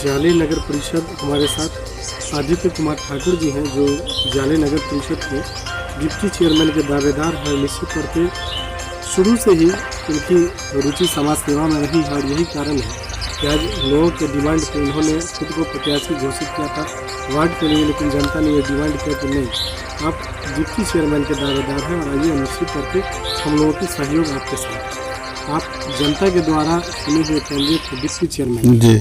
जाले नगर परिषद हमारे साथ आदित्य कुमार ठाकुर जी हैं, जो जाले नगर परिषद के डिप्टी चेयरमैन के दावेदार हैं। निश्चित तौर पे शुरू से ही उनकी रुचि समाज सेवा में रही है और यही कारण है कि आज लोगों के डिमांड पे उन्होंने खुद को प्रत्याशी घोषित किया था वार्ड के लिए, लेकिन जनता ने ये डिमांड किया कि नहीं, आप डिप्टी चेयरमैन के दावेदार हैं और आइए निश्चित तौर पे हम लोगों की सहयोग आपके साथ। आप जनता के द्वारा चुने हुए कैंडिडेट डिप्टी चेयरमैन जी।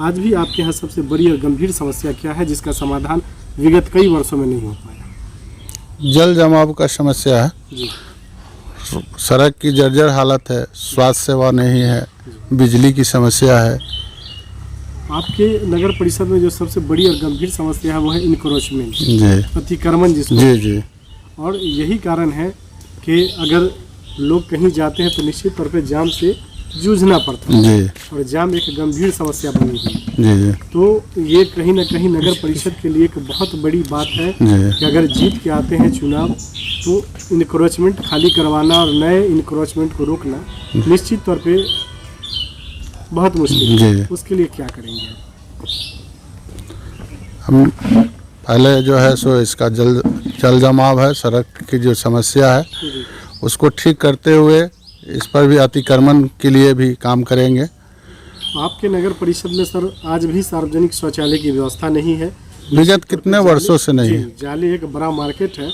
आज भी आपके यहाँ सबसे बड़ी और गंभीर समस्या क्या है जिसका समाधान विगत कई वर्षों में नहीं हो पाया? जल जमाव का समस्या है जी। सड़क की जर्जर हालत है, स्वास्थ्य सेवा नहीं है, बिजली की समस्या है। आपके नगर परिषद में जो सबसे बड़ी और गंभीर समस्या है वो है इनक्रोचमेंट, जी अतिक्रमण जिसको। जी जी। और यही कारण है कि अगर लोग कहीं जाते हैं तो निश्चित तौर पे जाम से जूझना पड़ता है जी। और जाम एक गंभीर समस्या बनी हुई है। जी जी। तो ये कहीं ना कहीं नगर परिषद के लिए एक बहुत बड़ी बात है कि अगर जीत के आते हैं चुनाव तो इनक्रोचमेंट खाली करवाना और नए इनक्रोचमेंट को रोकना निश्चित तौर पे बहुत मुश्किल है। उसके लिए क्या करेंगे? हम पहले जो है सो इसका जल जमाव है, सड़क की जो समस्या है उसको ठीक करते हुए इस पर भी अतिक्रमण के लिए भी काम करेंगे। आपके नगर परिषद में सर आज भी सार्वजनिक शौचालय की व्यवस्था नहीं है, विगत कितने वर्षों से नहीं है। जाले एक बड़ा मार्केट है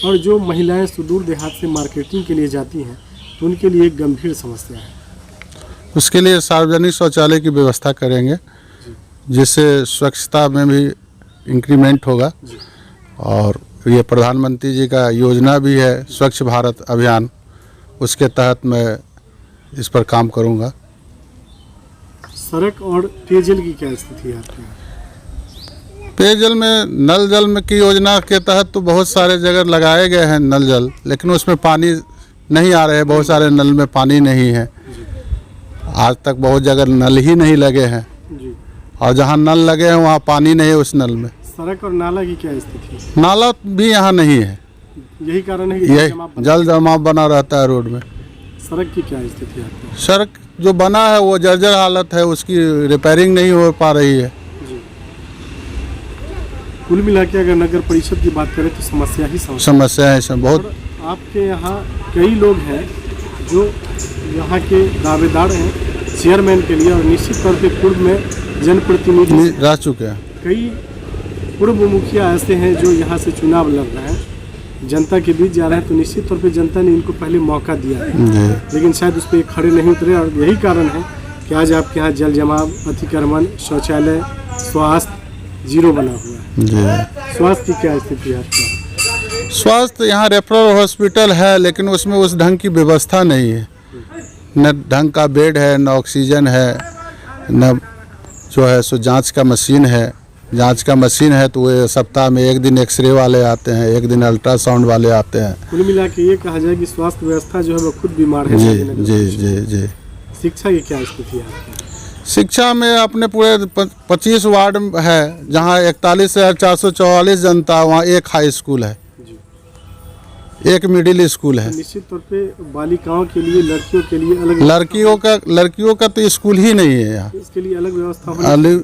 और जो महिलाएं सुदूर देहात से मार्केटिंग के लिए जाती हैं तो उनके लिए एक गंभीर समस्या है। उसके लिए सार्वजनिक शौचालय की व्यवस्था करेंगे जिससे स्वच्छता में भी इंक्रीमेंट होगा। और ये प्रधानमंत्री जी का योजना भी है स्वच्छ भारत अभियान, उसके तहत मैं इस पर काम करूंगा। सड़क और पेयजल की क्या स्थिति है आपके यहाँ? पेयजल में नल जल में की योजना के तहत तो बहुत सारे जगह लगाए गए हैं नल जल, लेकिन उसमें पानी नहीं आ रहे हैं। बहुत सारे नल में पानी नहीं है, आज तक बहुत जगह नल ही नहीं लगे हैं जी। और जहाँ नल लगे हैं वहाँ पानी नहीं है उस नल में। सड़क और नाला की क्या स्थिति है? नाला भी यहाँ नहीं है, यही कारण है कि यही जल जमाव बना रहता है रोड में। सड़क की क्या स्थिति है आपकी? सड़क जो बना है वो जर्जर हालत है, उसकी रिपेयरिंग नहीं हो पा रही है जी। कुल मिला के अगर नगर परिषद की बात करें तो समस्या ही समस्या है इसमें बहुत। और आपके यहाँ कई लोग हैं जो यहाँ के दावेदार हैं चेयरमैन के लिए और निश्चित तौर पे पूर्व में जनप्रतिनिधि रह चुके हैं। कई पूर्व मुखिया ऐसे हैं जो यहाँ से चुनाव लड़ रहे हैं, जनता के बीच जा रहे हैं, तो निश्चित तौर पे जनता ने इनको पहले मौका दिया है लेकिन शायद उस पर खड़े नहीं उतरे और यही कारण है कि आज आपके यहाँ जल जमाव, अतिक्रमण, शौचालय, स्वास्थ्य जीरो बना हुआ है। स्वास्थ्य की क्या स्थिति है आपका? स्वास्थ्य यहाँ रेफरल हॉस्पिटल है लेकिन उसमें उस ढंग की व्यवस्था नहीं है, न ढंग का बेड है, न ऑक्सीजन है, न जो है सो जांच का मशीन है। जांच का मशीन है तो वो सप्ताह में एक दिन एक्सरे वाले आते हैं, एक दिन अल्ट्रासाउंड वाले आते हैं। कुल मिला के ये कहा जाए कि स्वास्थ्य व्यवस्था जो है वो खुद बीमार है। जी जी जी जी। शिक्षा की क्या स्थिति है आपकी? शिक्षा में अपने पूरे 25 वार्ड है जहाँ 41,444 जनता, वहाँ एक हाई स्कूल है, एक मिडिल स्कूल है। निश्चित तौर पे बालिकाओं के लिए, लड़कियों के लिए अलग, लड़कियों का तो स्कूल ही नहीं है यहाँ। इसके लिए अलग व्यवस्था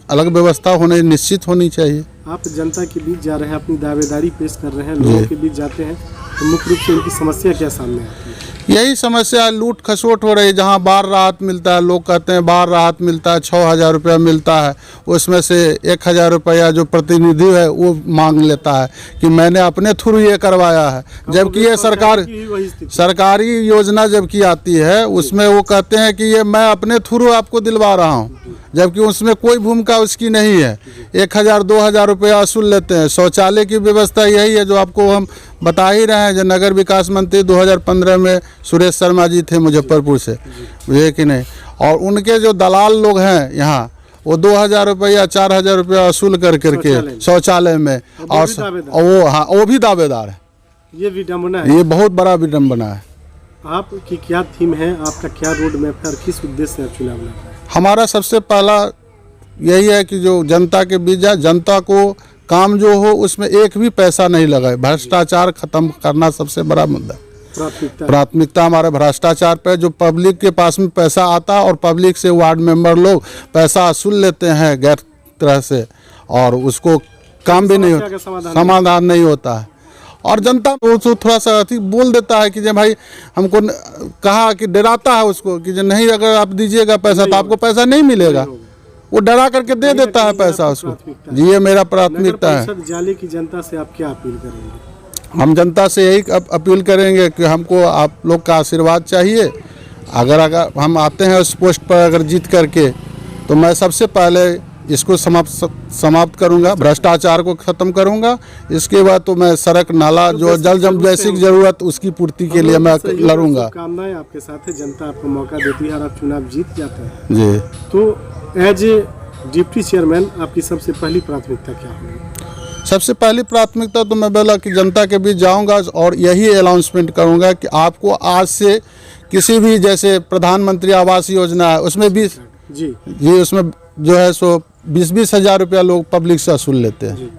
अलग व्यवस्था होने निश्चित होनी चाहिए। आप जनता के बीच जा रहे हैं, अपनी दावेदारी पेश कर रहे हैं, लोगों के बीच जाते हैं तो मुख्य रूप से इनकी समस्या क्या सामने आती है? यही समस्या, लूट खसोट हो रही है। जहाँ बाढ़ राहत मिलता है, लोग कहते हैं बाढ़ राहत मिलता है, 6,000 रुपया मिलता है, उसमें से 1,000 रुपया जो प्रतिनिधि है वो मांग लेता है कि मैंने अपने थ्रू ये करवाया है, जबकि ये सरकारी योजना जबकि आती है उसमें वो कहते हैं कि ये मैं अपने थ्रू आपको दिलवा रहा हूँ, जबकि उसमें कोई भूमिका उसकी नहीं है। 1,000 2,000 रुपया वसूल लेते हैं। शौचालय की व्यवस्था यही है जो आपको हम बता ही रहे हैं, जो नगर विकास मंत्री 2015 में सुरेश शर्मा जी थे मुजफ्फरपुर से, ये कि नहीं, और उनके जो दलाल लोग हैं यहाँ वो 2,000 रुपया 4,000 रुपया वसूल करके शौचालय में, और वो भी दावेदार है। ये विडम्बना है, ये बहुत बड़ा विडम्बना है। आपकी क्या थीम है, आपका क्या रोड मैप है और किस उद्देश्य से आप चुनाव लड़ रहे हैं? हमारा सबसे पहला यही है कि जो जनता के बीच जाए, जनता को काम जो हो उसमें एक भी पैसा नहीं लगाए, भ्रष्टाचार खत्म करना सबसे बड़ा मुद्दा। प्राथमिकता हमारे भ्रष्टाचार पे, जो पब्लिक के पास में पैसा आता और पब्लिक से वार्ड मेंबर लोग पैसा वसूल लेते हैं गैर तरह से, और उसको काम भी नहीं समस्या का होता, समाधान नहीं होता है। और जनता तो थोड़ा सा अति बोल देता है कि जब भाई हमको कहा कि डराता है उसको कि जो नहीं अगर आप दीजिएगा पैसा तो आपको पैसा नहीं मिलेगा, वो डरा करके दे देता है पैसा उसको। जी ये मेरा प्राथमिकता है। जाले की जनता से आप क्या अपील करेंगे? हम जनता से यही अपील करेंगे कि हमको आप लोग का आशीर्वाद चाहिए। अगर हम आते हैं उस पोस्ट पर अगर जीत करके, तो मैं सबसे पहले इसको समाप्त करूंगा, भ्रष्टाचार को ख़त्म करूंगा। इसके बाद तो मैं सड़क नाला जो जल बेसिक ज़रूरत उसकी पूर्ति के लिए मैं लड़ूंगा। कामनाएं आपके साथ है, जनता आपको मौका देती है और आप चुनाव जीत जाते हैं। जी तो एज ए डिप्टी चेयरमैन आपकी सबसे पहली प्राथमिकता क्या होगी? सबसे पहली प्राथमिकता तो मैं बोला कि जनता के बीच जाऊंगा और यही अनाउंसमेंट करूंगा कि आपको आज से किसी भी, जैसे प्रधानमंत्री आवास योजना है उसमें भी जी उसमें जो है सो 20-20 हज़ार रुपया लोग पब्लिक से वसूल लेते हैं।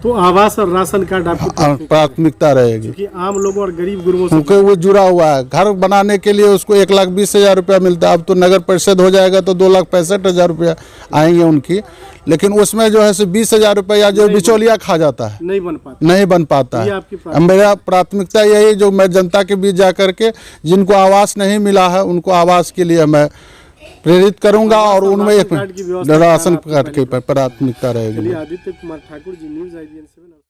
तो आवास और राशन कार्ड आपकी प्राथमिकता रहेगी, क्योंकि आम लोगों और गरीब गुरबों क्योंकि वो जुड़ा हुआ है। घर बनाने के लिए उसको 1,20,000 रुपया मिलता है। अब तो नगर परिषद हो जाएगा तो 2,65,000 रुपया आएंगे उनकी, लेकिन उसमें जो है सो 20,000 रुपया जो बिचौलिया खा जाता है, नहीं बन पाता है। मेरा प्राथमिकता यही, जो मैं जनता के बीच जा करके जिनको आवास नहीं मिला है उनको आवास के लिए मैं प्रेरित करूंगा और उनमें एक राशन कार्ड की प्राथमिकता रहेगी। Aditya Kumar Thakur ji, news IBN।